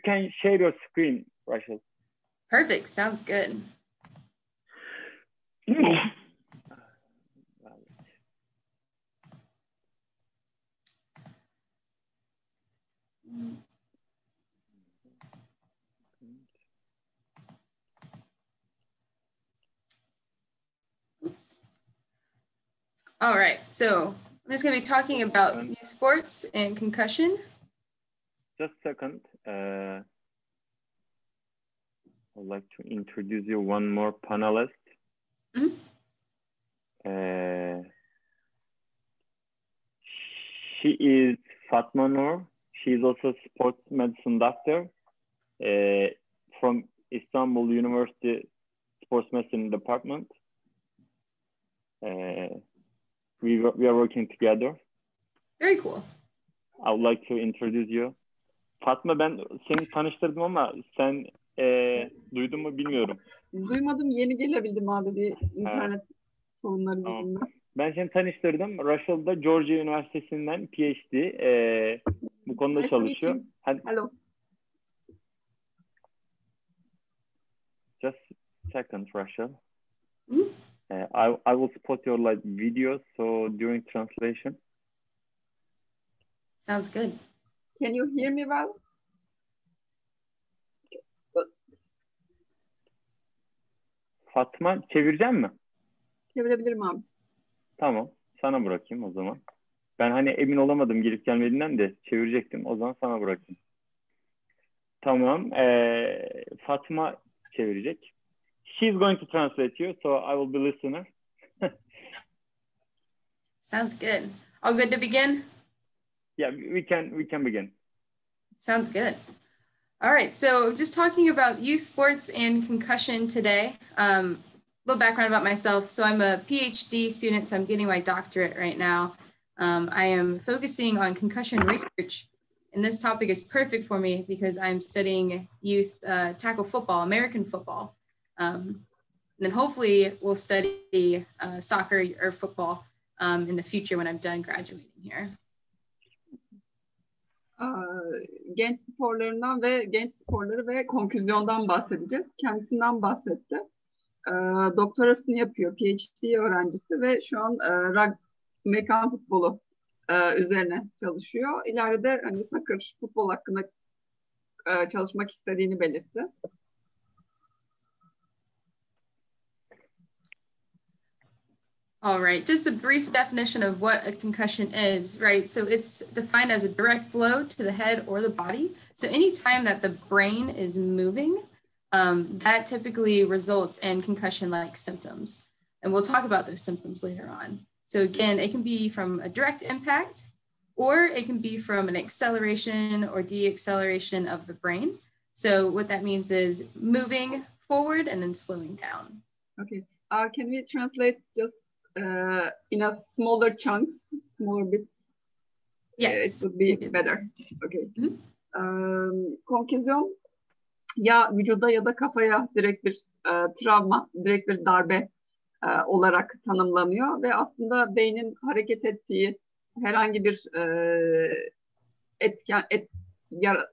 can share your screen, Rachel. Perfect. Sounds good. Oops. All right, so I'm just going to be talking about youth sports and concussion. Just a second. I'd like to introduce you one more panelist. Mm-hmm. She is Fatma Noor. She is also a sports medicine doctor from Istanbul University Sports Medicine Department. We are working together. Very cool. I would like to introduce you. Fatma, ben seni tanıştırdım ama sen duydun mu bilmiyorum. Duymadım, yeni gelebildim abi bir internet sorunları yüzünden. Ben seni tanıştırdım. Rachel da Georgia Üniversitesi'nden PhD bu konuda Nice çalışıyor. Hello. Just a second, Rachel. Mm-hmm. I will spot your like videos so during translation. Sounds good. Can you hear me well? Fatma, çevirecek mi? Çevirebilirim abi. Tamam, sana bırakayım o zaman. Ben hani emin olamadım gelip gelmediğinden de çevirecektim. O zaman sana bırakayım. Tamam, Fatma çevirecek. She's going to translate you, so I will be listener. Sounds good. All good to begin? Yeah, we can begin. Sounds good. All right, so just talking about youth sports and concussion today. A little background about myself. So I'm a PhD student, so I'm getting my doctorate right now. I am focusing on concussion research, and this topic is perfect for me because I'm studying youth tackle football, American football. And then hopefully we'll study soccer or football in the future when I'm done graduating here. Genç sporlarından ve genç sporları ve konküzyondan bahsedeceğiz. Kendisinden bahsetti. Doktorasını yapıyor, PhD öğrencisi ve şu an Amerikan futbolu üzerine çalışıyor. İleride hani soccer, futbol hakkında çalışmak istediğini belirtti. All right, just a brief definition of what a concussion is, right? So it's defined as a direct blow to the head or the body. So anytime that the brain is moving, that typically results in concussion-like symptoms. And we'll talk about those symptoms later on. So again, it can be from a direct impact, or it can be from an acceleration or deacceleration of the brain. So what that means is moving forward and then slowing down. Okay, can we translate just in a smaller chunks, smaller bits? Yes. It would be better. Okay. Mm-hmm. Konküzyon ya vücuda ya da kafaya direkt bir travma, direkt bir darbe olarak tanımlanıyor ve aslında beynin hareket ettiği herhangi bir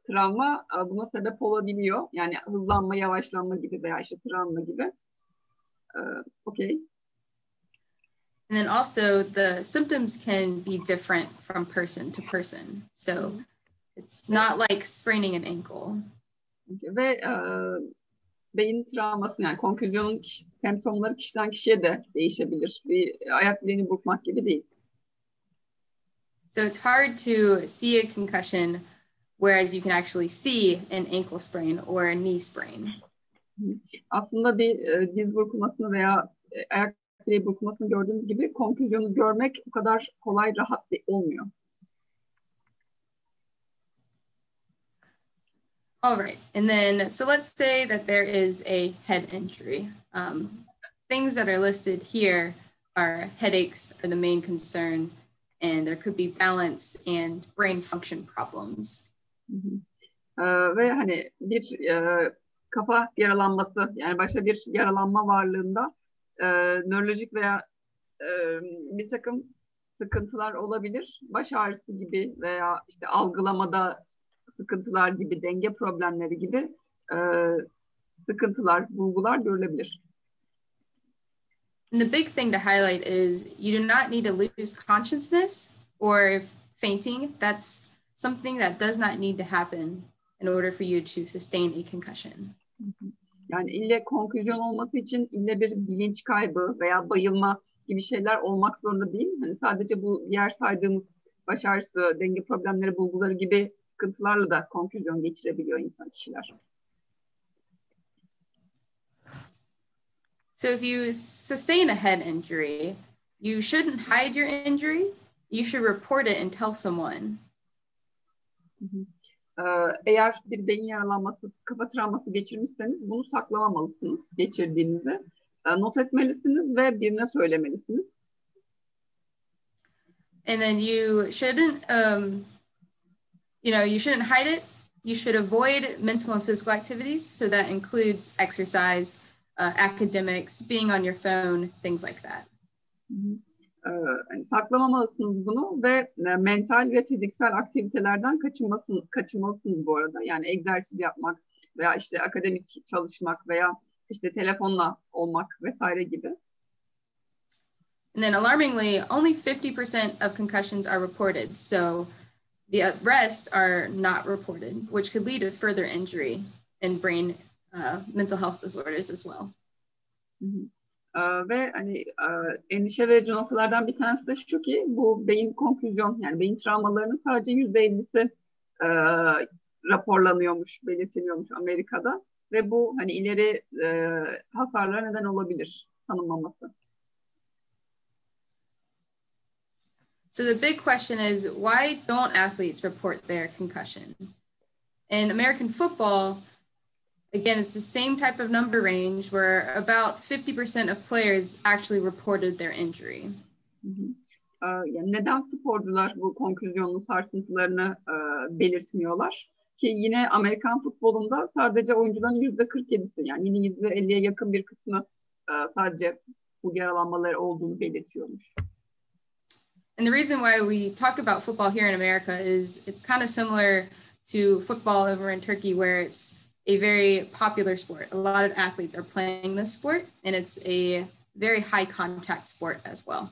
travma buna sebep olabiliyor. Yani hızlanma, yavaşlanma gibi veya işte travma gibi. Okay. And then also the symptoms can be different from person to person. So it's not like spraining an ankle. Ve beyin travması yani konküzyonun semptomları kişiden kişiye de değişebilir. Bir ayak bileğini burkmak gibi değil. So it's hard to see a concussion, whereas you can actually see an ankle sprain or a knee sprain. Aslında bir diz burkulmasını veya ayak bileği burkulmasını gördüğümüz gibi konküzyonu görmek o kadar kolay, rahat olmuyor. All right, and then so let's say that there is a head injury. Things that are listed here are headaches are the main concern, and there could be balance and brain function problems. Ve hani bir kafa yaralanması yani başka bir yaralanma varlığında nörolojik veya bir takım sıkıntılar olabilir. Baş ağrısı gibi veya işte algılamada sıkıntılar gibi, denge problemleri gibi sıkıntılar, bulgular görülebilir. And the big thing to highlight is you do not need to lose consciousness or fainting. That's something that does not need to happen in order for you to sustain a concussion. Yani ille konfüzyon olması için ille bir bilinç kaybı veya bayılma gibi şeyler olmak zorunda değil. Hani sadece bu diğer saydığımız baş ağrısı, denge problemleri, bulguları gibi sıkıntılarla da konfüzyon geçirebiliyor kişiler. So if you sustain a head injury, you shouldn't hide your injury. You should report it and tell someone. Eğer bir beyin yaralanması, kafa travması geçirmişseniz bunu saklamamalısınız geçirdiğinizi. Not etmelisiniz ve birine söylemelisiniz. And then you shouldn't, you shouldn't hide it. You should avoid mental and physical activities. So that includes exercise, academics, being on your phone, things like that. Saklamamalısınız bunu ve mental ve fiziksel aktivitelerden kaçınmalısınız bu arada. Yani egzersiz yapmak veya işte akademik çalışmak veya işte telefonla olmak vesaire gibi. And then alarmingly, only 50% of concussions are reported. So the rest are not reported, which could lead to further injury and brain mental health disorders as well. Ve hani endişe verici noktalardan bir tanesi de şu ki bu beyin konfüzyon yani beyin travmalarının sadece %50'si raporlanıyormuş, belirtiliyormuş Amerika'da ve bu hani ileri hasarlara neden olabilir tanınmaması. So the big question is, why don't athletes report their concussion? In American football, again, it's the same type of number range where about 50% of players actually reported their injury. Yani neden sporcular bu konfüzyonlu sarsıntılarını belirtmiyorlar? Ki yine Amerikan futbolunda sadece oyuncuların %47'si yani yine %50'ye yakın bir kısmı sadece bu yaralanmaları olduğunu belirtiyormuş. And the reason why we talk about football here in America is it's kind of similar to football over in Turkey, where it's a very popular sport. A lot of athletes are playing this sport, and it's a very high contact sport as well.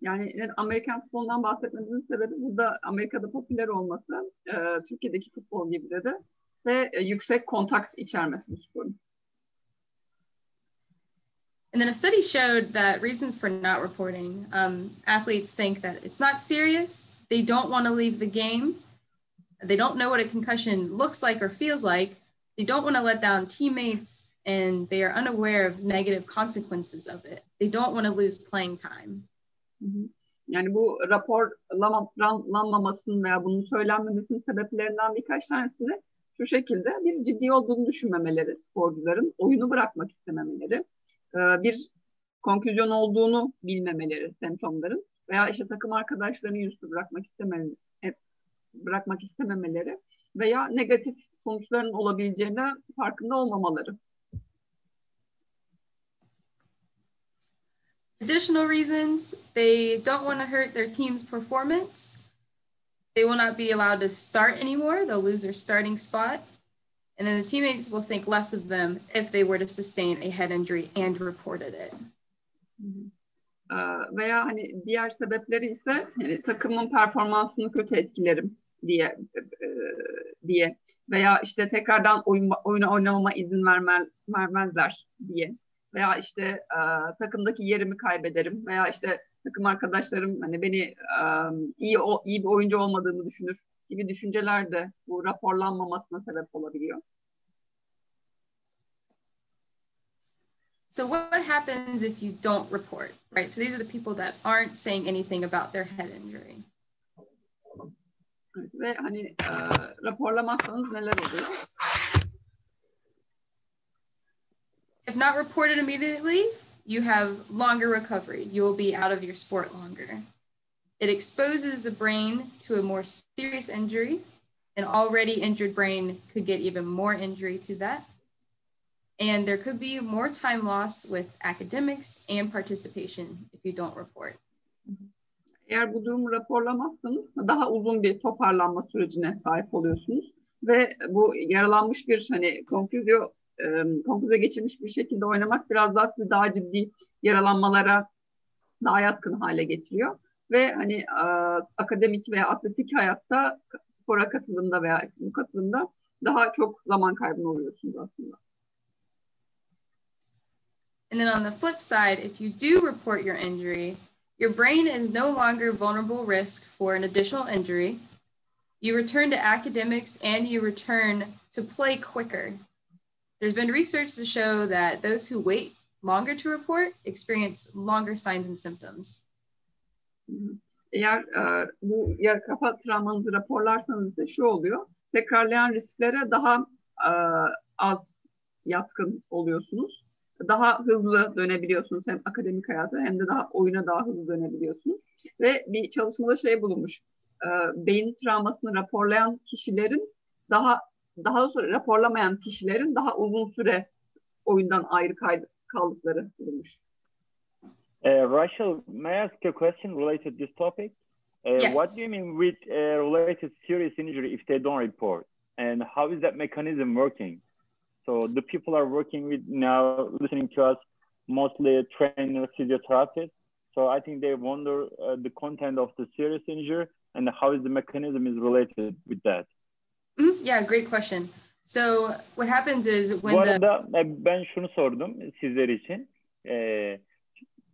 Yani Amerikan futbolundan bahsetmemizin sebebi burada Amerika'da popüler olması, Türkiye'deki futbol gibi de ve yüksek kontakt içermesi bu sporun. And then a study showed that reasons for not reporting, athletes think that it's not serious, they don't want to leave the game, they don't know what a concussion looks like or feels like, they don't want to let down teammates, and they are unaware of negative consequences of it. They don't want to lose playing time. Yani bu raporlanmamasının veya bunun söylenmemesinin sebeplerinden birkaç tanesini şu şekilde bir ciddi olduğunu düşünmemeleri sporcuların, oyunu bırakmak istememeleri, bir konfüzyon olduğunu bilmemeleri semptomların veya işte takım arkadaşlarını yüzüstü bırakmak istememeleri veya negatif sonuçların olabileceğine farkında olmamaları. Additional reasons, they don't want to hurt their team's performance. They will not be allowed to start anymore. They'll lose their starting spot. And then the teammates will think less of them if they were to sustain a head injury and reported it. Veya hani diğer sebepleri ise yani takımın performansını kötü etkilerim diye veya işte tekrardan oyunu oynamama izin vermezler diye veya işte takımdaki yerimi kaybederim veya işte takım arkadaşlarım hani beni iyi bir oyuncu olmadığımı düşünür gibi düşünceler de bu raporlanmamasına sebep olabiliyor. So what happens if you don't report, right? So these are the people that aren't saying anything about their head injury. Evet, ve hani raporlamazsanız neler oluyor? If not reported immediately, you have longer recovery. You will be out of your sport longer. It exposes the brain to a more serious injury. An already injured brain could get even more injury to that. And there could be more time loss with academics and participation if you don't report. Eğer bu durumu raporlamazsanız daha uzun bir toparlanma sürecine sahip oluyorsunuz ve bu yaralanmış bir hani konküze geçirmiş bir şekilde oynamak biraz daha sizi daha ciddi yaralanmalara daha yatkın hale getiriyor ve hani akademik veya atletik hayatta spora katılımda veya bu katılımda daha çok zaman kaybına uğruyorsunuz aslında. And then on the flip side, if you do report your injury, your brain is no longer vulnerable risk for an additional injury. You return to academics and you return to play quicker. There's been research to show that those who wait longer to report experience longer signs and symptoms. Eğer bu yer kafa travmanızı raporlarsanız da şu oluyor. Tekrarlayan risklere daha az yatkın oluyorsunuz. Daha hızlı dönebiliyorsunuz hem akademik hayata hem de daha oyuna daha hızlı dönebiliyorsunuz. Ve bir çalışmada şey bulunmuş. Beyin travmasını raporlayan kişilerin daha sonra raporlamayan kişilerin daha uzun süre oyundan ayrı kaldıkları bulunmuş. Rachel, may I ask a question related to this topic? Yes. What do you mean with related serious injury if they don't report? And how is that mechanism working? So the people are working with now listening to us, mostly trained physiotherapists. So I think they wonder the content of the serious injury and how is the mechanism is related with that. Yeah, great question. So what happens is when Bu arada ben şunu sordum sizler için.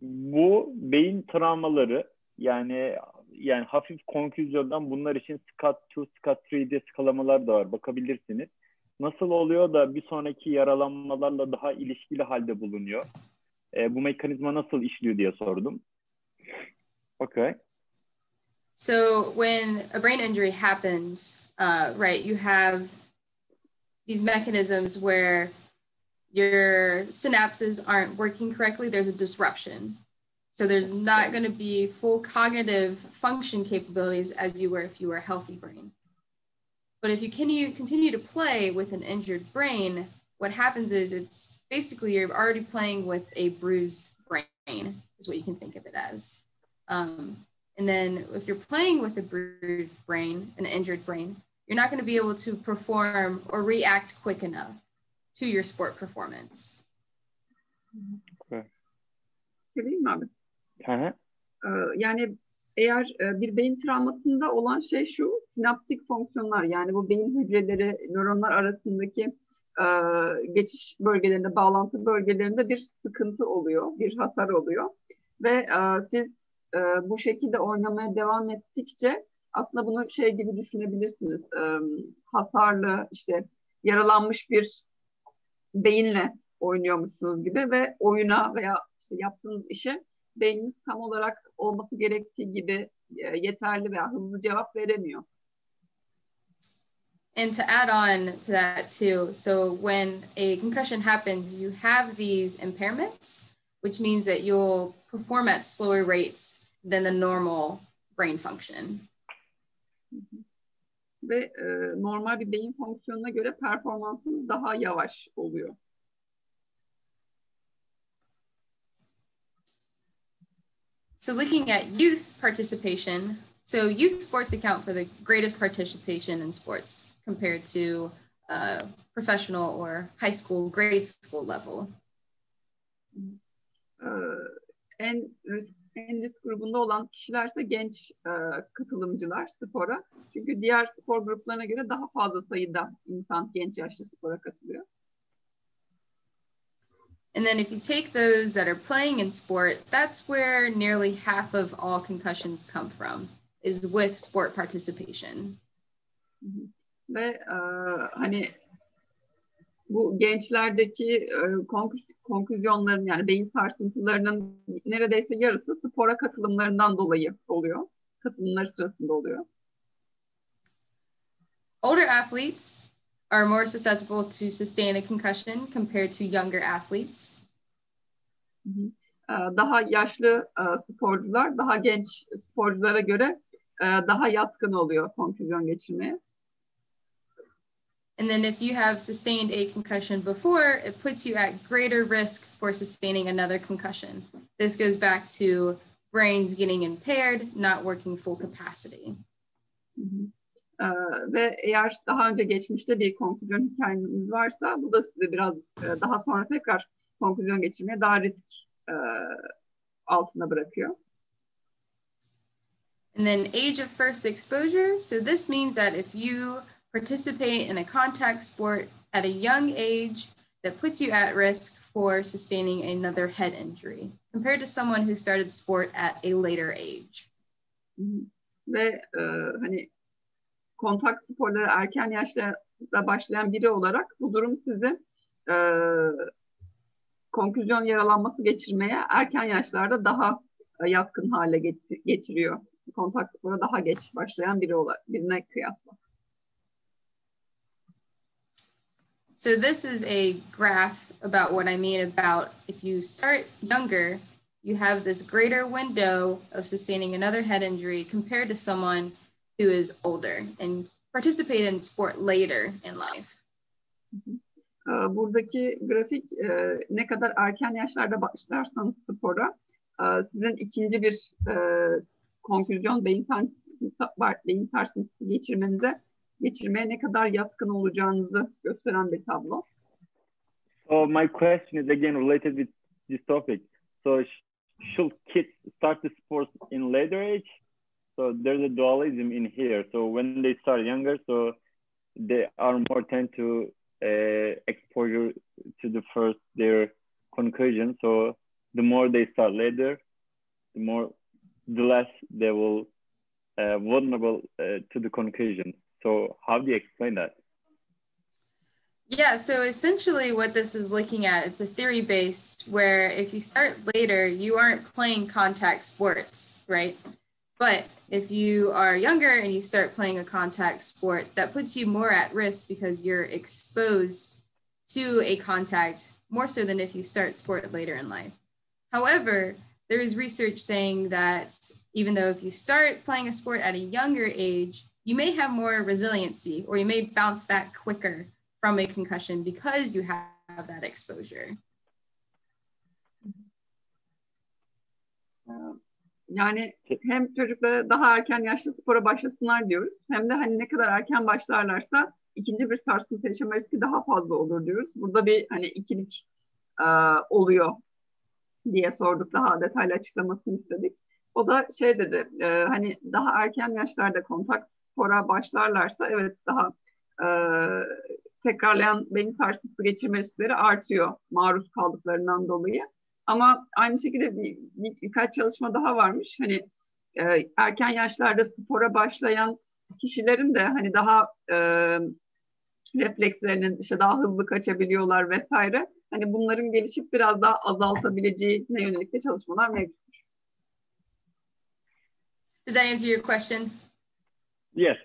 Bu beyin travmaları yani hafif konküzyondan bunlar için SCAT-2, SCAT-3'de skalamalar da var. Bakabilirsiniz. Nasıl oluyor da bir sonraki yaralanmalarla daha ilişkili halde bulunuyor? Bu mekanizma nasıl işliyor diye sordum. Okay. So when a brain injury happens, right, you have these mechanisms where your synapses aren't working correctly. There's a disruption. So there's not going to be full cognitive function capabilities as you were if you were a healthy brain. But if you continue to play with an injured brain, what happens is it's basically you're already playing with a bruised brain is what you can think of it as. And then if you're playing with a bruised brain, an injured brain, you're not going to be able to perform or react quick enough to your sport performance. Okay. Söyleyeyim mi abi? Hı-hı. Yani eğer bir beyin travmasında olan şey şu, sinaptik fonksiyonlar yani bu beyin hücreleri, nöronlar arasındaki geçiş bölgelerinde, bağlantı bölgelerinde bir sıkıntı oluyor, bir hasar oluyor. Ve siz bu şekilde oynamaya devam ettikçe aslında bunu şey gibi düşünebilirsiniz. Hasarlı, işte yaralanmış bir beyinle oynuyormuşsunuz gibi ve oyuna veya işte yaptığınız işe beyniniz tam olarak olması gerektiği gibi yeterli veya hızlı cevap veremiyor. And to add on to that too, so when a concussion happens, you have these impairments, which means that you'll perform at slower rates than the normal brain function. Ve normal bir beyin fonksiyonuna göre performansınız daha yavaş oluyor. So looking at youth participation, so youth sports account for the greatest participation in sports compared to professional or high school, grade school level. En risk grubunda olan kişilerse genç katılımcılar spora. Çünkü diğer spor gruplarına göre daha fazla sayıda insan genç yaşta spora katılıyor. And then if you take those that are playing in sport, that's where nearly half of all concussions come from, is with sport participation. Ve hani bu gençlerdeki konküzyonların yani beyin sarsıntılarının neredeyse yarısı spora katılımlarından dolayı oluyor. Katılımları sırasında oluyor. Older athletes are more susceptible to sustain a concussion compared to younger athletes. Daha yaşlı sporcular, daha genç sporculara göre daha yatkın oluyor konküzyon geçirmeye. And then if you have sustained a concussion before, it puts you at greater risk for sustaining another concussion. This goes back to brains getting impaired, not working full capacity. Ve eğer daha önce geçmişte bir konküzyon hikayeniz varsa bu da sizi biraz daha sonra tekrar konküzyon geçirmeye daha risk altına bırakıyor. And then age of first exposure. So this means that if you participate in a contact sport at a young age, that puts you at risk for sustaining another head injury compared to someone who started sport at a later age. Ve hani kontak sporları erken yaşta başlayan biri olarak bu durum sizi konküzyon yaralanması geçirmeye erken yaşlarda daha yatkın hale getiriyor. Kontak spora daha geç başlayan birine kıyasla. So this is a graph about what I mean about if you start younger, you have this greater window of sustaining another head injury compared to someone who is older and participate in sport later in life. Buradaki grafik ne kadar erken yaşlarda başlarsanız spora sizin ikinci bir konküzyon beyin sarsıntısı geçirmeye ne kadar yatkın olacağınızı gösteren bir tablo. So my question is again related with this topic. So should kids start the sports in later age? So there's a dualism in here. So when they start younger, so they are more tend to exposure to their concussion. So the more they start later, the less they will vulnerable to the concussion. So how do you explain that? Yeah, so essentially what this is looking at, it's a theory-based where if you start later, you aren't playing contact sports, right? But if you are younger and you start playing a contact sport, that puts you more at risk because you're exposed to a contact more so than if you start sport later in life. However, there is research saying that even though if you start playing a sport at a younger age, you may have more resiliency or you may bounce back quicker from a concussion because you have that exposure. Yani hem çocuklara daha erken yaşta spora başlasınlar diyoruz. Hem de hani ne kadar erken başlarlarsa ikinci bir sarsıntı yaşama riski daha fazla olur diyoruz. Burada bir hani ikilik oluyor diye sorduk. Daha detaylı açıklamasını istedik. O da şey dedi, hani daha erken yaşlarda kontak spora başlarlarsa evet daha tekrarlayan beyin sarsıntısı geçirme riskleri artıyor maruz kaldıklarından dolayı. Ama aynı şekilde birkaç çalışma daha varmış. Hani erken yaşlarda spora başlayan kişilerin de hani daha reflekslerinin işte daha hızlı kaçabiliyorlar vesaire. Hani bunların gelişip biraz daha azaltabileceğine yönelik de çalışmalar mevcut. Does that answer your question? Yes.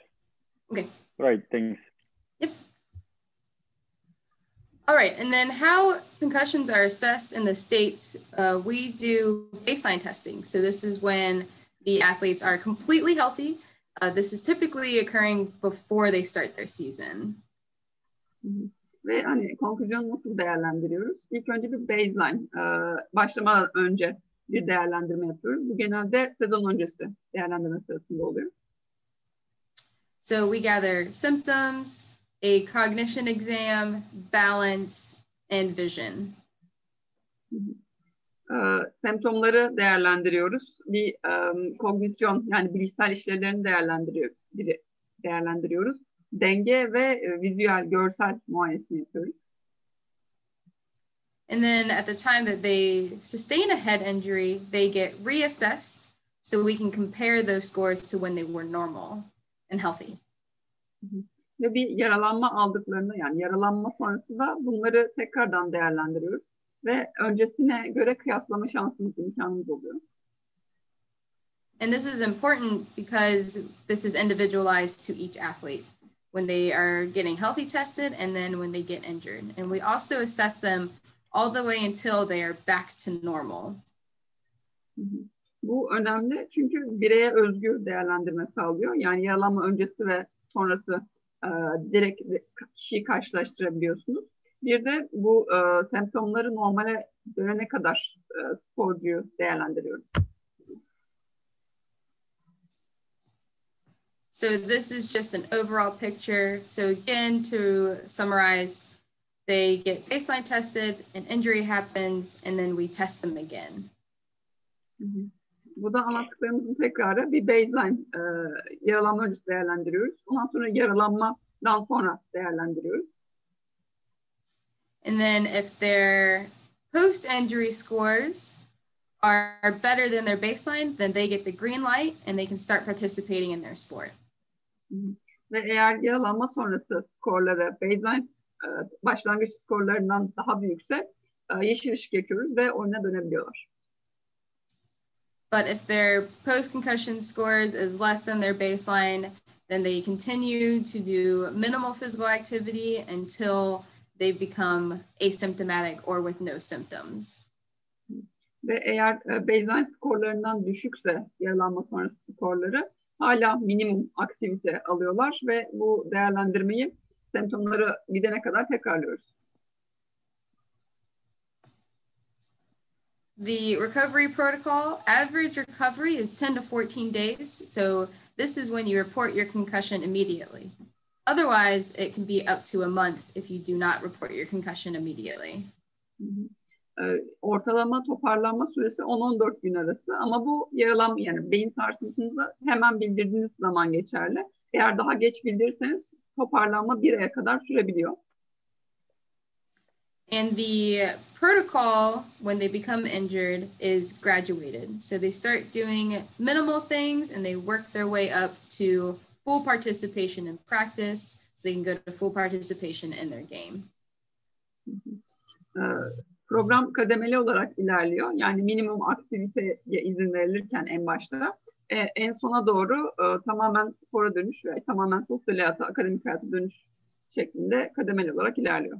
Okay. Right, thanks. Yep. All right, and then how concussions are assessed in the States, we do baseline testing. So this is when the athletes are completely healthy. This is typically occurring before they start their season. Ve hani konfüzyonu nasıl değerlendiriyoruz? İlk önce bir baseline, başlamadan önce bir değerlendirme yapıyoruz. Bu genelde sezon öncesi değerlendirme sırasında oluyor. So we gather symptoms, a cognition exam, balance, and vision. Semptomları değerlendiriyoruz. Bir kognisyon yani bilişsel işlevlerini değerlendiriyoruz. Denge ve vizüel, görsel muayenesini yapıyoruz. And then at the time that they sustain a head injury, they get reassessed so we can compare those scores to when they were normal and healthy. Ve bir yaralanma aldıklarında yani yaralanma sonrasında bunları tekrardan değerlendiriyoruz. Ve öncesine göre kıyaslama şansımız, imkanımız oluyor. And this is important because this is individualized to each athlete when they are getting healthy tested and then when they get injured. And we also assess them all the way until they are back to normal. Bu önemli çünkü bireye özgü değerlendirme sağlıyor. Yani yaralanma öncesi ve sonrası direkt kişiyi karşılaştırabiliyorsunuz. Bir de bu semptomları normale dönene kadar sporcuyu değerlendiriyoruz. So this is just an overall picture. So again, to summarize, they get baseline tested, an injury happens, and then we test them again. Bu da anlattıklarımızın tekrarı. Bir baseline yaralanma öncesi değerlendiriyoruz. Ondan sonra yaralanmadan sonra değerlendiriyoruz. And then if their post-injury scores are better than their baseline, then they get the green light and they can start participating in their sport. Ve eğer yaralanma sonrası skorları baseline başlangıç skorlarından daha büyükse yeşil ışık yakıyoruz ve oyuna dönebiliyorlar. But if their post-concussion scores is less than their baseline, then they continue to do minimal physical activity until they become asymptomatic or with no symptoms. Ve eğer baseline skorlarından düşükse yaralanma sonrası skorları hala minimum aktivite alıyorlar ve bu değerlendirmeyi semptomları gidene kadar tekrarlıyoruz. The recovery protocol, average recovery is 10 to 14 days. So this is when you report your concussion immediately. Otherwise, it can be up to a month if you do not report your concussion immediately. Ortalama toparlanma süresi 10-14 gün arası ama bu yaralanma yani beyin sarsıntınızı hemen bildirdiğiniz zaman geçerli. Eğer daha geç bildirirseniz toparlanma bir aya kadar sürebiliyor. And the protocol, when they become injured, is graduated. So they start doing minimal things and they work their way up to full participation in practice, so they can go to full participation in their game. Program kademeli olarak ilerliyor. Yani minimum aktiviteye izin verilirken en başta en sona doğru tamamen spora dönüş ve tamamen sosyal hayata, akademik hayata dönüş şeklinde kademeli olarak ilerliyor.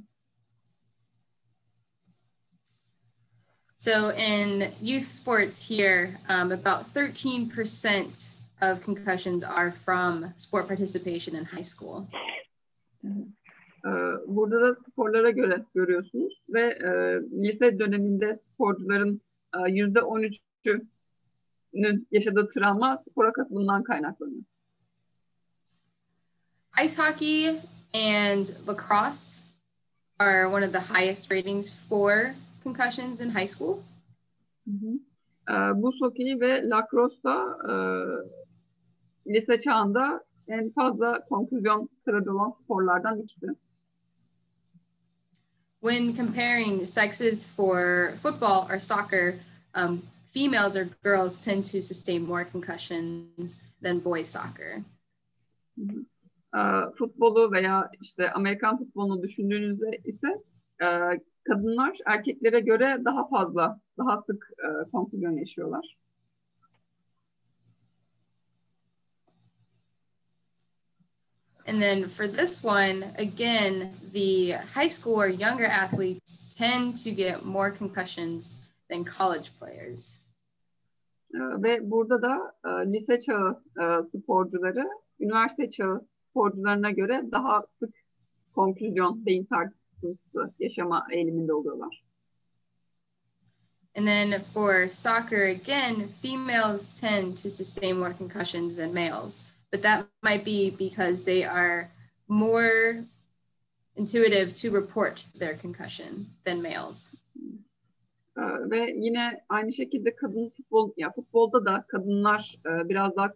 So in youth sports here, about 13% of concussions are from sport participation in high school. Burada da sporlara göre görüyorsunuz ve lise döneminde sporcuların %13'ünün yaşadığı travma spora katılımından kaynaklanıyor. Ice hockey and lacrosse are one of the highest ratings for concussions in high school. Buz hokeyi ve lacrosse da lise çağında en fazla konküzyon sebebi olan sporlardan ikisi. When comparing sexes for football or soccer, females or girls tend to sustain more concussions than boys soccer. Futbolu veya işte Amerikan futbolunu düşündüğünüzde ise kadınlar erkeklere göre daha sık konküzyon yaşıyorlar. And then for this one, again, the high school or younger athletes tend to get more concussions than college players. Ve burada da lise çağı sporcuları, üniversite çağı sporcularına göre daha sık konküzyon, beyin sarsıntısı yaşama eğiliminde oluyorlar. And then for soccer, again, females tend to sustain more concussions than males. But that might be because they are more intuitive to report their concussion than males. Ve yine aynı şekilde futbolda da kadınlar biraz daha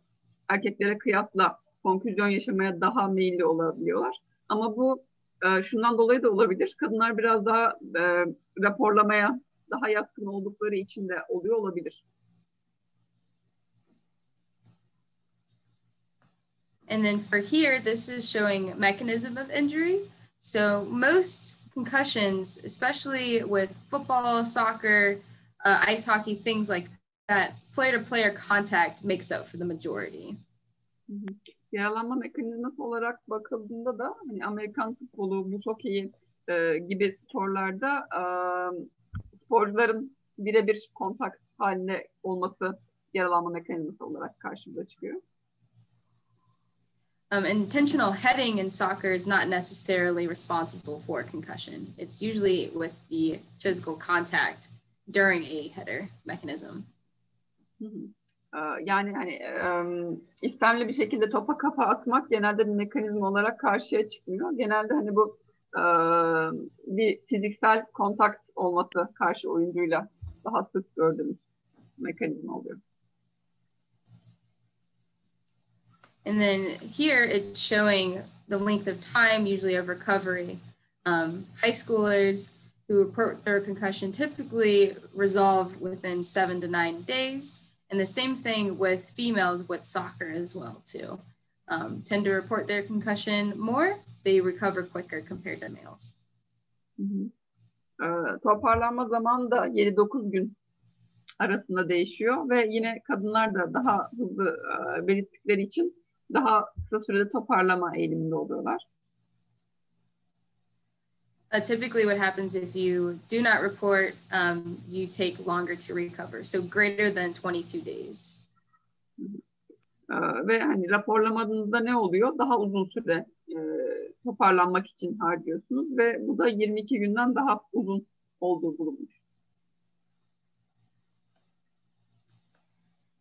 erkeklere kıyasla konküzyon yaşamaya daha meyilli olabiliyorlar. Ama bu şundan dolayı da olabilir. Kadınlar biraz daha raporlamaya daha yatkın oldukları için de oluyor olabilir. And then for here, this is showing mechanism of injury. So most concussions, especially with football, soccer, ice hockey, things like that, player-to-player contact makes up for the majority. Yaralanma mekanizması olarak bakıldığında da hani Amerikan futbolu, buz hokeyi gibi sporlarda sporcuların birebir kontak haline olması yaralanma mekanizması olarak karşımıza çıkıyor. Intentional heading in soccer is not necessarily responsible for concussion. It's usually with the physical contact during a header mechanism. Yani hani istemli bir şekilde topa kafa atmak genelde bir mekanizma olarak karşıya çıkmıyor. Genelde hani bu bir fiziksel kontakt olması karşı oyuncuyla daha sık gördüğümüz mekanizma oluyor. And then here it's showing the length of time usually of recovery. High schoolers who report their concussion typically resolve within 7 to 9 days. And the same thing with females with soccer as well too. Tend to report their concussion more, they recover quicker compared to males. Toparlanma zamanı da 7-9 gün arasında değişiyor ve yine kadınlar da daha hızlı belirttikleri için daha kısa sürede toparlama eğiliminde oluyorlar. Typically what happens if you do not report, you take longer to recover. So greater than 22 days. Ve hani raporlamadığınızda ne oluyor? Daha uzun süre toparlanmak için harcıyorsunuz ve bu da 22 günden daha uzun olduğu bulunmuş.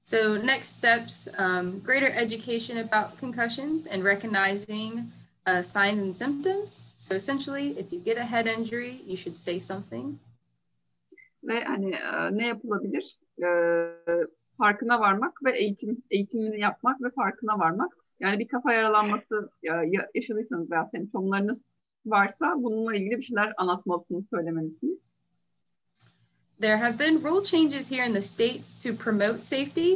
So next steps, greater education about concussions and recognizing signs and symptoms. So essentially, if you get a head injury, you should say something. Ve hani ne yapılabilir? Farkına varmak ve eğitimini yapmak ve farkına varmak. Yani bir kafa yaralanması yaşadıysanız veya semptomlarınız varsa bununla ilgili bir şeyler anlatmalısınız, söylemelisiniz. There have been rule changes here in the States to promote safety.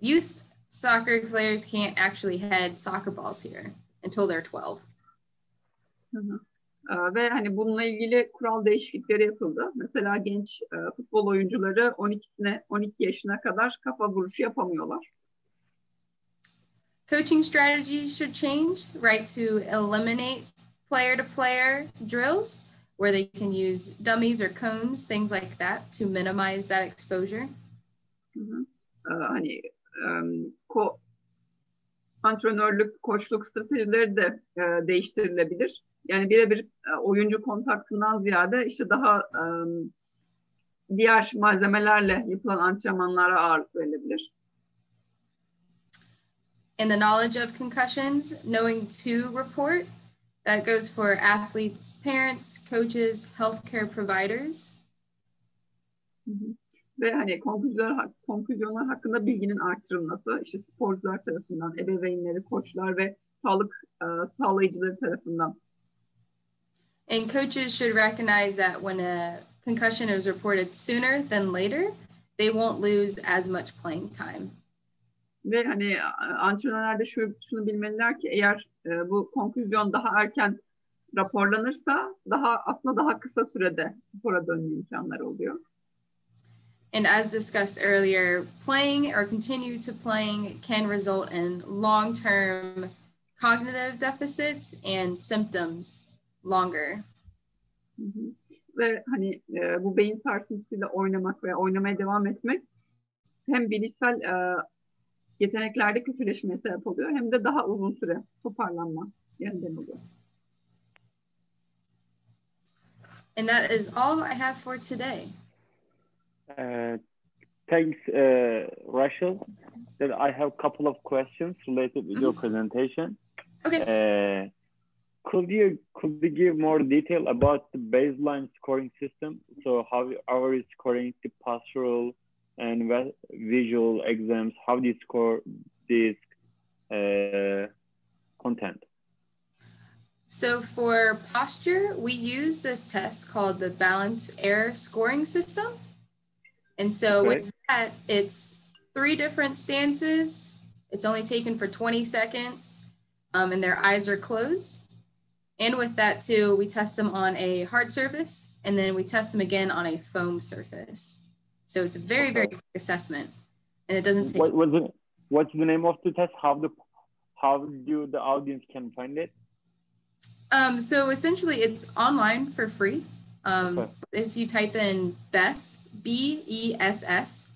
Youth soccer players can't actually head soccer balls here until they're 12. Ve hani bununla ilgili kural değişiklikleri yapıldı. Mesela genç futbol oyuncuları 12 yaşına kadar kafa vuruşu yapamıyorlar. Coaching strategies should change, right, to eliminate player-to-player drills where they can use dummies or cones, things like that, to minimize that exposure. Hani antrenörlük, koçluk stratejileri de değiştirilebilir. Yani birebir oyuncu kontaktından ziyade işte daha diğer malzemelerle yapılan antrenmanlara ağırlık verilebilir. And the knowledge of concussions, knowing to report, that goes for athletes, parents, coaches, healthcare providers. Ve hani konfüzyonlar hakkında bilginin artırılması, işte sporcular tarafından, ebeveynleri, koçlar ve sağlık sağlayıcıları tarafından. And coaches should recognize that when a concussion is reported sooner than later, they won't lose as much playing time. Ve hani antrenörler de şunu bilmeliler ki eğer bu konfüzyon daha erken raporlanırsa aslında daha kısa sürede spora dönme imkanları oluyor. And as discussed earlier, playing or continue to playing can result in long-term cognitive deficits and symptoms longer. Ve hani bu beyin sarsıntısıyla oynamak veya oynamaya devam etmek hem bilişsel yeteneklerde kötüleşmeye sebep oluyor hem de daha uzun süre toparlanma yöntemi oluyor. And that is all I have for today. Thanks, Rachel. Then I have a couple of questions related with your presentation. Okay. Could you give more detail about the baseline scoring system? So how are you scoring the postural and visual exams? How do you score this content? So for posture, we use this test called the balance error scoring system. And so with that, it's 3 different stances. It's only taken for 20 seconds and their eyes are closed. And with that too, we test them on a hard surface and then we test them again on a foam surface. So it's a very, very quick assessment and it doesn't take. What's the name of the test? How do the audience can find it? So essentially it's online for free. If you type in BESS, BESS,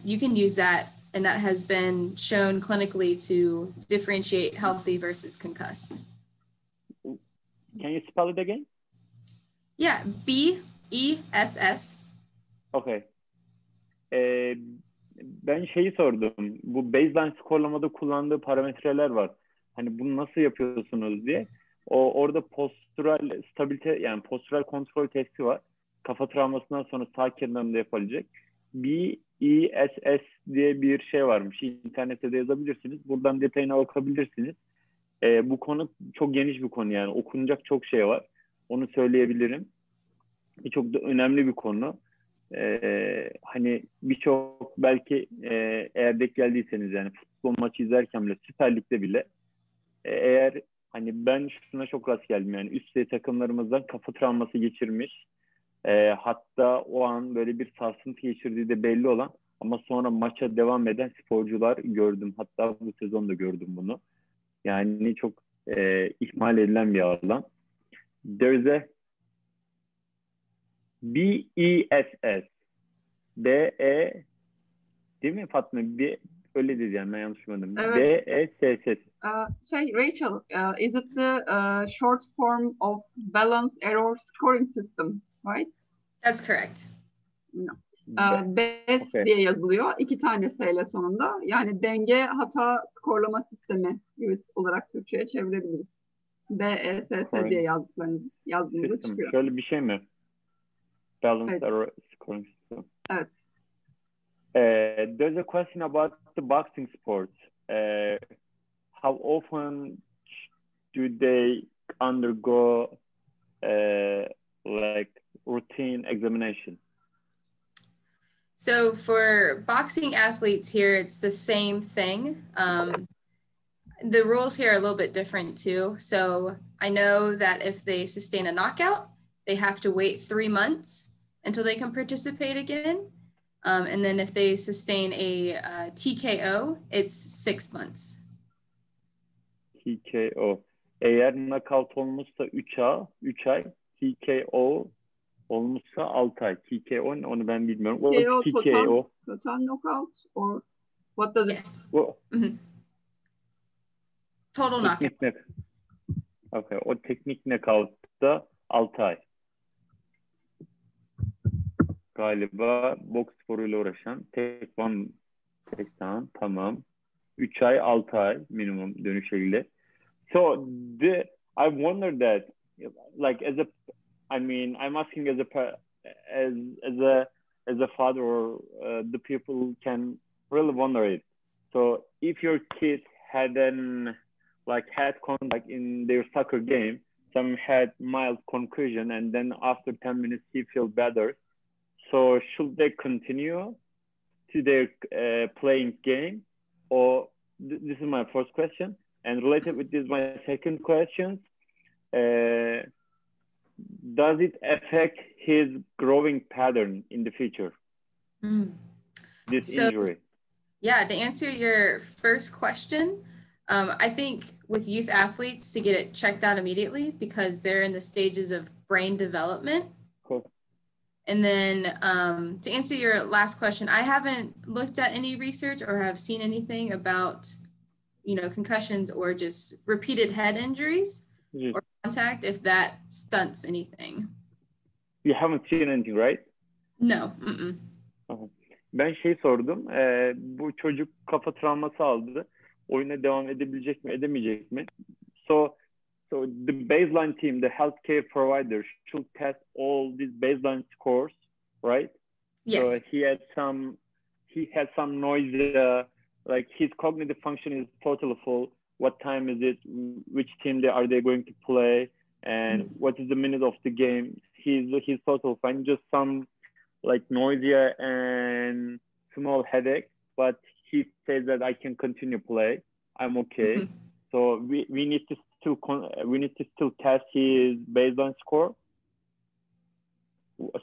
you can use that, and that has been shown clinically to differentiate healthy versus concussed. Can you spell it again? Yeah, BESS. Okay. ben şeyi sordum. Bu baseline skorlamada kullandığı parametreler var. Hani bunu nasıl yapıyorsunuz diye. Orada postural stabilite yani postural kontrol testi var. Kafa travmasından sonra sağ kenarında yapılacak. BESS diye bir şey varmış. İnternette de yazabilirsiniz. Buradan detayına bakabilirsiniz. Bu konu çok geniş bir konu yani. Okunacak çok şey var. Onu söyleyebilirim. Çok da önemli bir konu. Hani birçok belki eğer denk geldiyseniz yani futbol maçı izlerken bile Süper Lig'de bile eğer hani ben şuna çok rast geldim yani üst düzey takımlarımızdan kafa travması geçirmiş hatta o an böyle bir sarsıntı geçirdiği de belli olan ama sonra maça devam eden sporcular gördüm. Hatta bu sezon da gördüm bunu. Yani çok ihmal edilen bir alan. There's a BESS BE değil mi Fatma? Öyle diyeceğim ben yanlış bilmedim. Evet. BESS. Rachel, is it the short form of balance error scoring system, right? That's correct. No. BES Okay. diye yazılıyor. 2 tane S ile sonunda. Yani denge hata skorlama sistemi gibi olarak Türkçe'ye çevirebiliriz. BESS diye yazdığımızda çıkıyor. Şöyle bir şey mi? Balance Evet. error scoring system. Evet. There's a question about the boxing sport. How often do they undergo like routine examination? So for boxing athletes here, it's the same thing. The rules here are a little bit different too. So I know that if they sustain a knockout, they have to wait 3 months until they can participate again. And then if they sustain a TKO, it's 6 months. TKO. Eğer knockout olmuşsa 3 ay, TKO olmuşsa 6 ay. TKO onu ben bilmiyorum. TKO, TKO. total knockout or what does it? Yes. Total knockout. Okay. O teknik knockout'ta 6 ay. Galiba boks sporuyla uğraşan tamam. 3 ay 6 ay minimum dönüşebilir. So I wonder that like I'm asking as a father or the people can really wonder it. So if your kid had contact in their soccer game, some had mild concussion and then after 10 minutes he feels better. So should they continue to their playing game? Or this is my first question. And related with this, my second question, does it affect his growing pattern in the future? This injury? Yeah, to answer your first question, I think with youth athletes to get it checked out immediately because they're in the stages of brain development. Cool. And then to answer your last question, I haven't looked at any research or have seen anything about, concussions or just repeated head injuries or contact, if that stunts anything. You haven't seen anything, right? No. Ben sordum. Bu çocuk kafa travması aldı. Oyuna devam edebilecek mi, edemeyecek mi? So the baseline team, the healthcare provider should test all these baseline scores, right? Yes. So he had some noise, like his cognitive function is totally full. What time is it? Which team are they going to play? And what is the minute of the game? He's totally fine. Just some like nausea and small headache, but he says that I can continue play. I'm okay. So we need to still test his baseline score.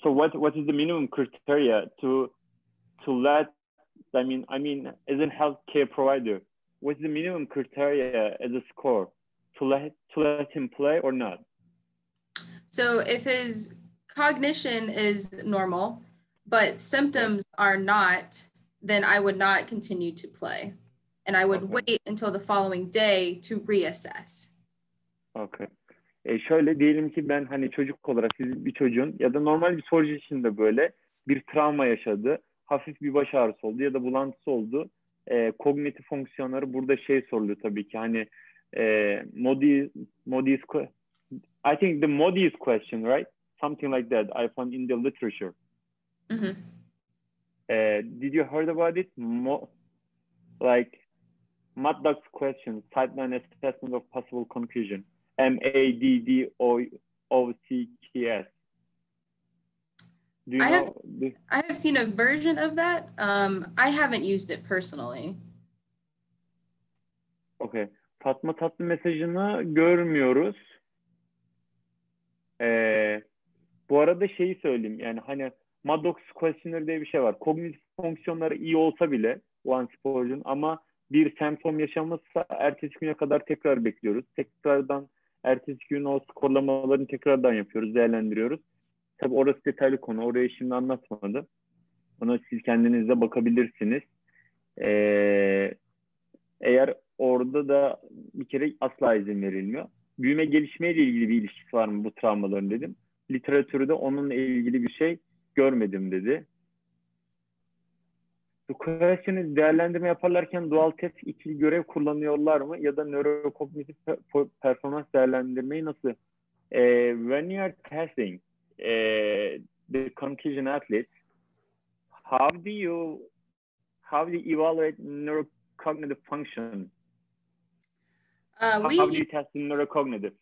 So what is the minimum criteria to let? I mean, as a healthcare provider, what's the minimum criteria as a score to let him play or not? So if his cognition is normal, but symptoms are not, then I would not continue to play. And I would wait until the following day to reassess. Okay. Şöyle diyelim ki ben hani çocuk olarak siz bir çocuğun ya da normal bir sporcu için de böyle bir travma yaşadı. hafif bir baş ağrısı oldu ya da bulantısı oldu. Kognitif fonksiyonları burada şey soruluyor tabii ki. Hani I think the Modi's question, right? Something like that I found in the literature. Mm-hmm. Did you heard about it? Like Maddox's question, sideline assessment of possible concussion. MADDOCKS. Do you know? I have seen a version of that. I haven't used it personally. Okay. Fatma Tatlı mesajını görmüyoruz. Bu arada şeyi söyleyeyim. Yani hani Maddox questionnaire diye bir şey var. Kognitif fonksiyonları iyi olsa bile o an sporcunun ama bir semptom yaşamışsa ertesi güne kadar tekrar bekliyoruz. Tekrardan ertesi gün o skorlamalarını tekrardan yapıyoruz, değerlendiriyoruz. Tabii orası detaylı konu. Orayı şimdi anlatmadı. Ona siz kendiniz de bakabilirsiniz. Eğer orada da bir kere asla izin verilmiyor. Büyüme gelişmeyle ilgili bir ilişkisi var mı bu travmaların dedim. Literatürde onunla ilgili bir şey görmedim dedi. Bu question'ı değerlendirme yaparlarken doğal test ikili görev kullanıyorlar mı? Ya da nörokognitif performans değerlendirmeyi nasıl? When you are testing the concussion athletes, how do you evaluate neurocognitive function? How do you test the neurocognitive?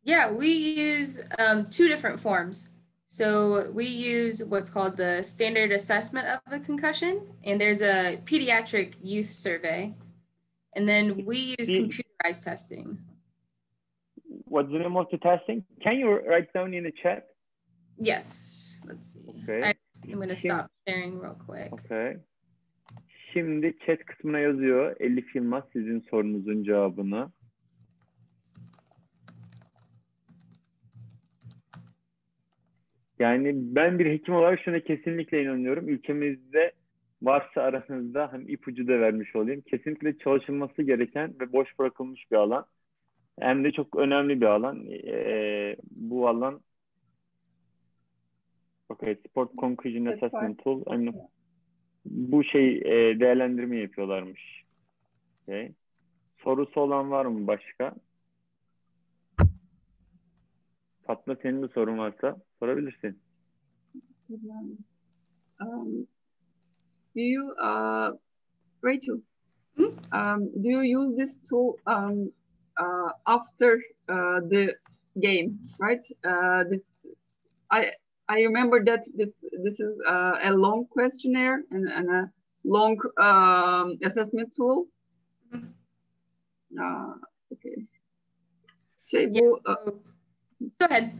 Yeah, we use 2 different forms. So we use what's called the standard assessment of a concussion, and there's a pediatric youth survey. And then we use computerized testing. What's the name of the testing? Can you write down in the chat? Yes. Let's see. Okay. I'm going to stop sharing real quick. Okay. Şimdi chat kısmına yazıyor. Elif Yılmaz sizin sorunuzun cevabını. Yani ben bir hekim olarak şuna kesinlikle inanıyorum. Ülkemizde varsa aranızda hem ipucu da vermiş olayım. Kesinlikle çalışılması gereken ve boş bırakılmış bir alan. Hem de çok önemli bir alan. Bu alan Sport Concussion Assessment Tool. Bu değerlendirme yapıyorlarmış. Okay. Sorusu olan var mı başka? Fatma senin de sorun varsa sorabilirsin. Do you Rachel? Do you use this tool after the game? Right? I remember that this is a long questionnaire and a long assessment tool. Okay. Go ahead.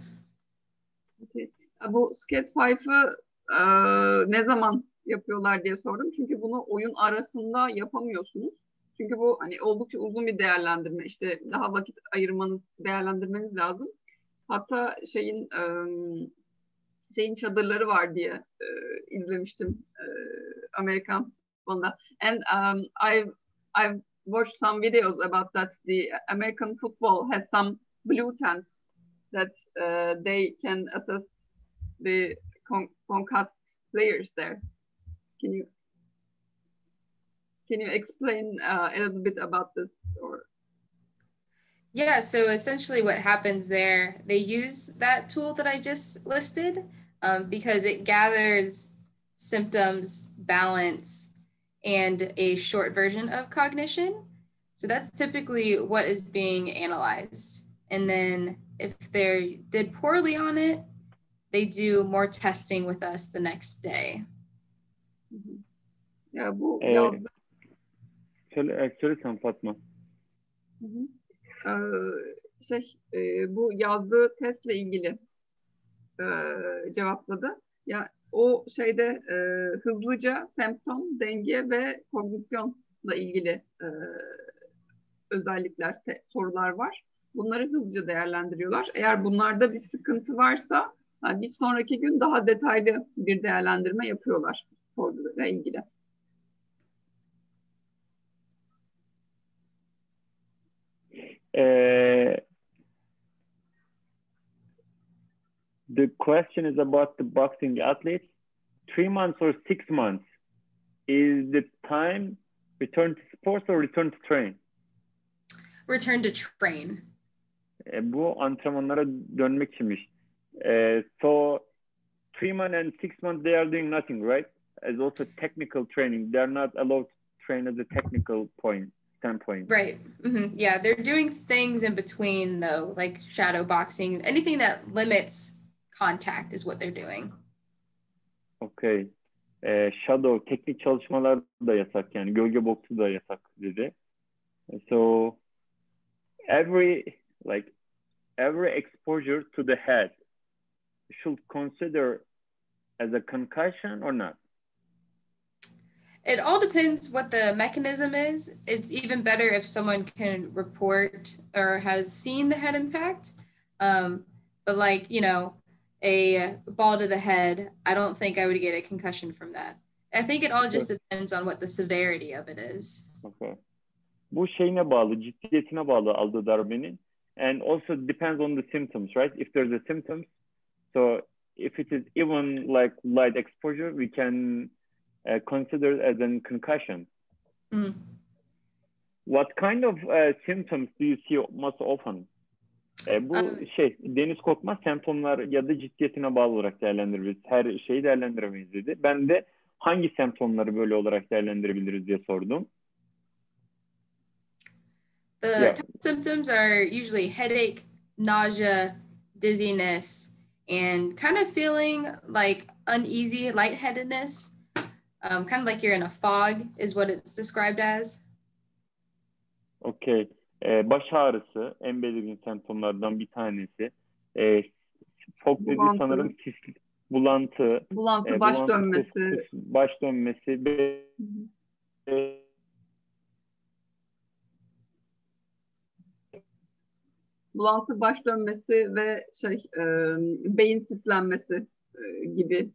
Okay. Bu Sketch 5'ı ne zaman yapıyorlar diye sordum. Çünkü bunu oyun arasında yapamıyorsunuz. Çünkü bu hani oldukça uzun bir değerlendirme. İşte daha vakit ayırmanız, değerlendirmeniz lazım. Hatta şeyin çadırları var diye izlemiştim Amerikan futbolunda. And I've watched some videos about that. The American football has some blue tents that they can assess the concussed players there. Can you explain a little bit about this? Or yeah, so essentially what happens there, they use that tool that I just listed because it gathers symptoms, balance, and a short version of cognition. So that's typically what is being analyzed. And then if they did poorly on it, they do more testing with us the next day. Ya bu söyle sen Fatma. Bu yazdığı testle ilgili cevapladı. Ya o hızlıca semptom, denge ve kognisyonla ilgili özellikler, sorular var. Bunları hızlıca değerlendiriyorlar. Eğer bunlarda bir sıkıntı varsa bir sonraki gün daha detaylı bir değerlendirme yapıyorlar sporla ilgili. The question is about the boxing athletes. 3 months or 6 months? is the time return to sports or return to train? Return to train. Bu antrenmanlara dönmek içinmiş. So 3 months and 6 months they are doing nothing, right? As also technical training. They're not allowed to train as a technical standpoint. Right. Mm-hmm. Yeah, they're doing things in between though, like shadow boxing. Anything that limits contact is what they're doing. Okay. Shadow, teknik çalışmalar da yasak yani. Gölge boksu da yasak dedi. So every exposure to the head should consider as a concussion or not? It all depends what the mechanism is. It's even better if someone can report or has seen the head impact. But like, you know, a ball to the head, I don't think I would get a concussion from that. I think it all just depends on what the severity of it is. Okay. Bu şeyine bağlı, ciddiyetine bağlı aldığı darbenin. And also depends on the symptoms, right? If there's a symptoms, so if it is even like light exposure, we can consider it as a concussion. Mm. What kind of symptoms do you see most often? Bu Deniz Korkmaz semptomlar ya da ciddiyetine bağlı olarak değerlendiririz. Her şeyi değerlendiremeyiz dedi. Ben de hangi semptomları böyle olarak değerlendirebiliriz diye sordum. The top symptoms are usually headache, nausea, dizziness, and kind of feeling like uneasy, lightheadedness. Kind of like you're in a fog is what it's described as. Okay. Baş ağrısı en belirgin semptomlardan bir tanesi. Fog dediği sanırım bulantı, baş dönmesi. Baş dönmesi. Bulantı, baş dönmesi ve beyin sislenmesi gibi.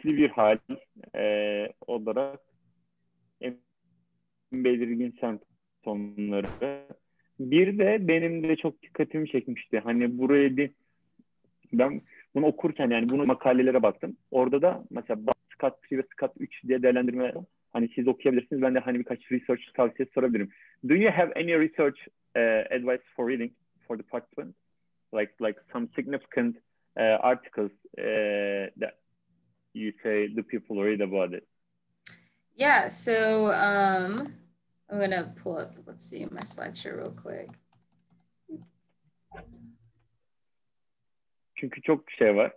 Bir hal olarak en belirgin semptomları. Bir de benim de çok dikkatimi çekmişti. Hani buraya ben bunu okurken yani bunu makalelere baktım. Orada da mesela SCOT 2 ve SCOT 3 diye değerlendirme, hani siz okuyabilirsiniz. Ben de hani birkaç research tavsiyesi sorabilirim. Do you have any research advice for reading for the participants? Like some significant articles that you say the people read about it? Yeah, so I'm going to pull up, let's see, my slideshow real quick. Çünkü çok şey var.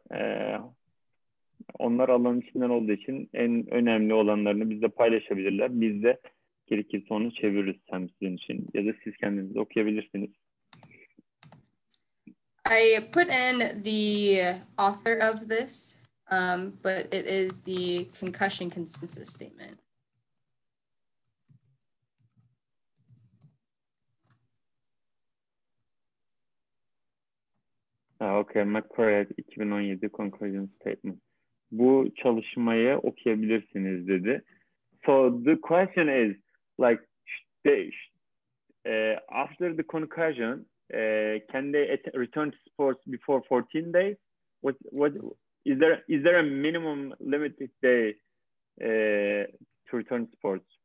Onlar alanın içinden olduğu için en önemli olanlarını bizle paylaşabilirler. Biz de gerekirse onu çeviririz hem sizin için. Ya da siz kendiniz de okuyabilirsiniz. I put in the author of this, but it is the concussion consensus statement. Okay, McCoy 2017 Concussion Statement. Bu çalışmayı okuyabilirsiniz dedi. So the question is like after the concussion, can they return to sports before 14 days? What is there a minimum limited day to return to sports?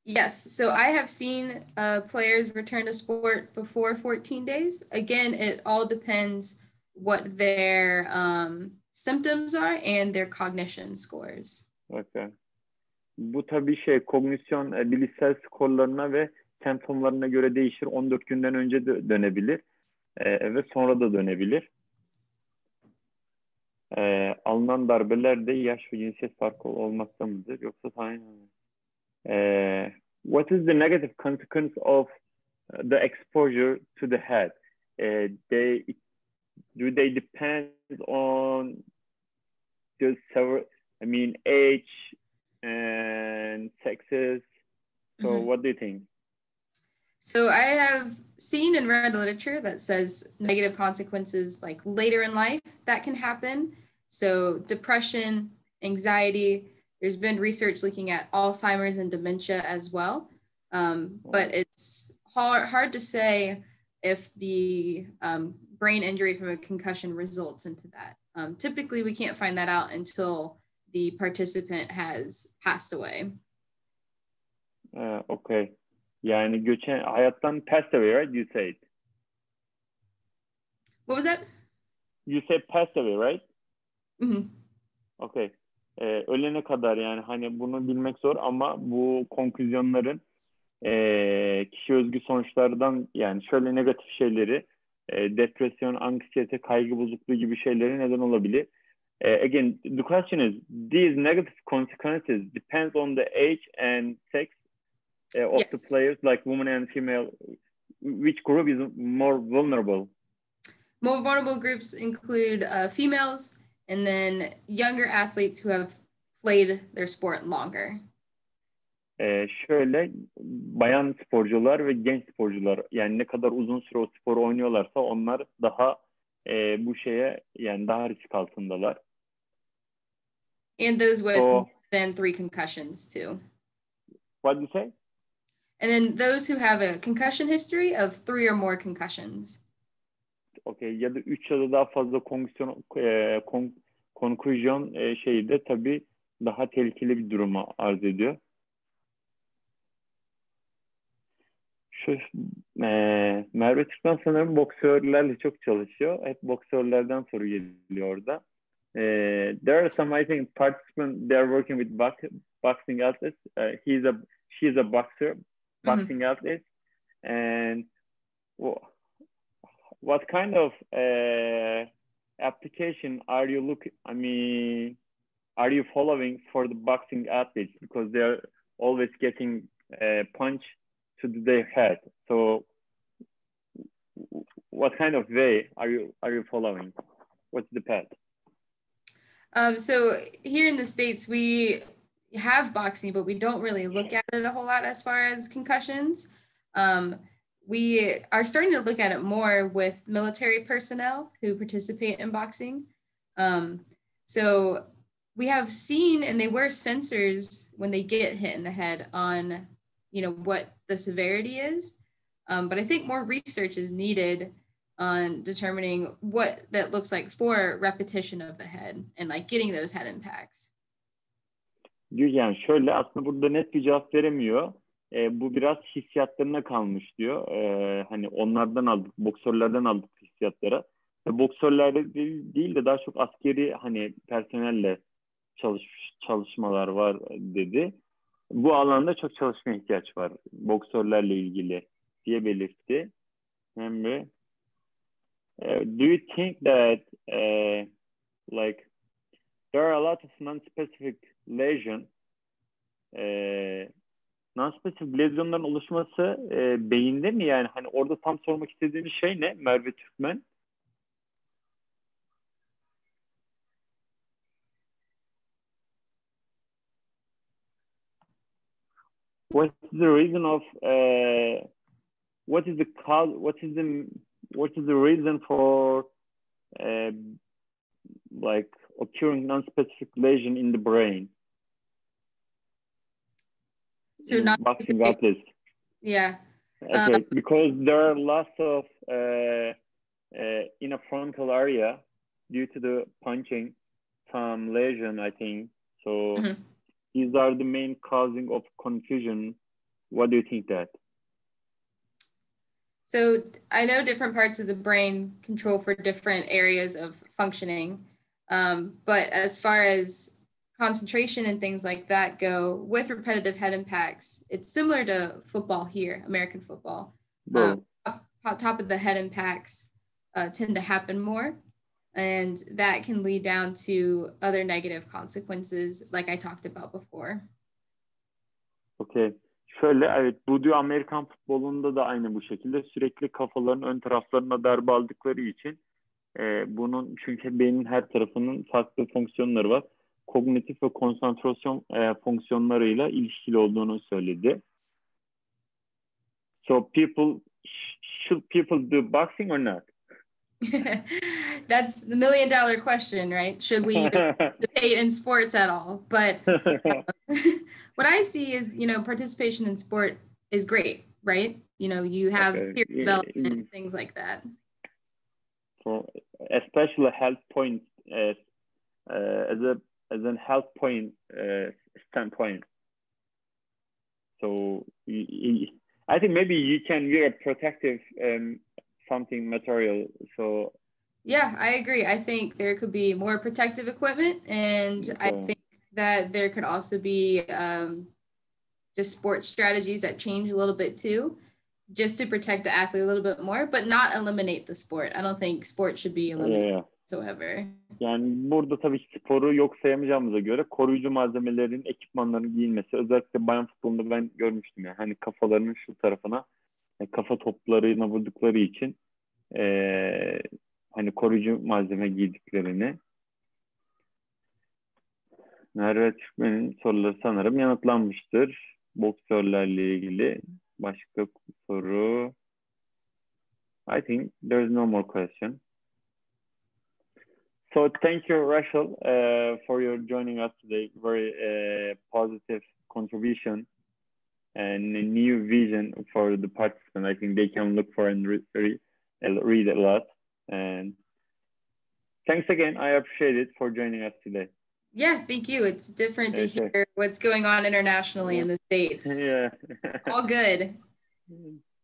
Yes, so I have seen players return to sport before 14 days. Again, it all depends what their symptoms are and their cognition scores. Okay. Bu tabii kognisyon bilişsel skorlarına ve semptomlarına göre değişir. 14 günden önce de dönebilir ve sonra da dönebilir. Alınan darbeler de yaş ve cinsiyet farkı olmakta mıdır? Yoksa tamamen what is the negative consequence of the exposure to the head? Do they depend on the age and sexes? So what do you think? So I have seen and read literature that says negative consequences like later in life that can happen. So depression, anxiety, there's been research looking at Alzheimer's and dementia as well. But it's hard to say if the brain injury from a concussion results into that. Typically, we can't find that out until the participant has passed away. Okay. Yani hayattan passed away, right? You said. What was that? You said passed away, right? Mm-hmm. Okay. Ölene kadar yani hani bunu bilmek zor ama bu konküzyonların kişi özgü sonuçlardan yani şöyle negatif şeyleri depresyon, anksiyete, kaygı bozukluğu gibi şeylere neden olabilir. Again, the question is, these negative consequences depends on the age and sex of Yes. the players, like women and female. Which group is more vulnerable? More vulnerable groups include females and then younger athletes who have played their sport longer. Şöyle bayan sporcular ve genç sporcular yani ne kadar uzun süre o sporu oynuyorlarsa onlar daha bu şeye yani daha risk altındalar. And those with more than 3 concussions too. What do you say? And then those who have a concussion history of 3 or more concussions. Okay, ya da 3 ya da daha fazla concussion şeyi de tabii daha tehlikeli bir duruma arz ediyor. Merve Türkmen sanırım boksörlerle çok çalışıyor. Hep boksörlerden soru geliyor orada. There are some, I think, participants, they are working with boxing athletes. She's a boxer, boxing athlete. And what kind of application are you are you following for the boxing athletes? Because they are always getting punched to their head. So what kind of way are you following? What's the path? So here in the States, we have boxing, but we don't really look at it a whole lot as far as concussions. We are starting to look at it more with military personnel who participate in boxing. So we have seen, and they wear sensors when they get hit in the head on, what the severity is. But I think more research is needed on determining what that looks like for repetition of the head and like getting those head impacts. Yani şöyle aslında burada net bir cevap veremiyor. Bu biraz hissiyatlarına kalmış diyor. Hani onlardan aldık, boksörlerden aldık hissiyatlara. Boksörlerde değil de daha çok askeri hani personelle çalışmalar var dedi. Bu alanda çok çalışmaya ihtiyaç var boksörlerle ilgili diye belirtti. Emre, do you think that like there are a lot of non-specific lesion non-specific lezyonların oluşması beyinde mi yani hani orada tam sormak istediğiniz şey ne Merve Türkmen? What is the reason of what is the cause? What is the reason for like occurring non-specific lesion in the brain? So not boxing athletes. Yeah. Okay, because there are lots of in a frontal area due to the punching, some lesion, I think. So these are the main causing of confusion. What do you think that? So I know different parts of the brain control for different areas of functioning. But as far as concentration and things like that go with repetitive head impacts, it's similar to football here, American football. Top of the head impacts tend to happen more. And that can lead down to other negative consequences like I talked about before. Okay. Şöyle evet bu diyor Amerikan futbolunda da aynı bu şekilde sürekli kafaların ön taraflarına darbe aldıkları için bunun çünkü beynin her tarafının farklı fonksiyonları var. Kognitif ve konsantrasyon fonksiyonlarıyla ilişkili olduğunu söyledi. So should people do boxing or not? That's the $1 million question, right? Should we participate in sports at all? But what I see is, participation in sport is great, right? You have peer development and things like that. for especially health points as a health point standpoint. So I think maybe you can wear a protective something material. So yeah, I agree. I think there could be more protective equipment, and I think that there could also be just sports strategies that change a little bit too, just to protect the athlete a little bit more, but not eliminate the sport. I don't think sport should be eliminated whatsoever. Yani burada tabii ki sporu yok sayamayacağımıza göre koruyucu malzemelerin, ekipmanların giyilmesi, özellikle bayan futbolunda ben görmüştüm yani hani kafalarının şu tarafına kafa toplarına vurdukları için hani koruyucu malzeme giydiklerini. Merve Türkmen'in soruları sanırım yanıtlanmıştır. Boksörlerle ilgili başka soru. I think there is no more question. So thank you, Rachel, for your joining us today. Very positive contribution and a new vision for the participants. I think they can look for and read a lot. And thanks again. I appreciate it for joining us today. Yeah, thank you. It's different to hear what's going on internationally in the States. Yeah. All good.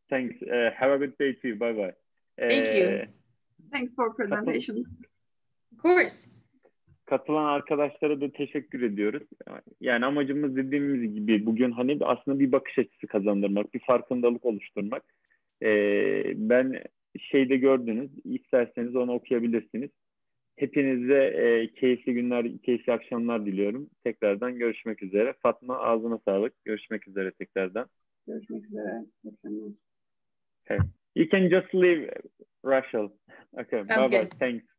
Thanks. Have a good day too. Bye-bye. Thank you. Thanks for presentation. Of course. Katılan arkadaşlara da teşekkür ediyoruz. Yani amacımız dediğimiz gibi bugün hani aslında bir bakış açısı kazandırmak, bir farkındalık oluşturmak. Ben şeyde gördünüz, isterseniz onu okuyabilirsiniz. Hepinize keyifli günler, keyifli akşamlar diliyorum. Tekrardan görüşmek üzere. Fatma ağzına sağlık. Görüşmek üzere tekrardan. Görüşmek üzere. Okay. You can just leave, Rachel. Okay. Bye-bye. Thanks.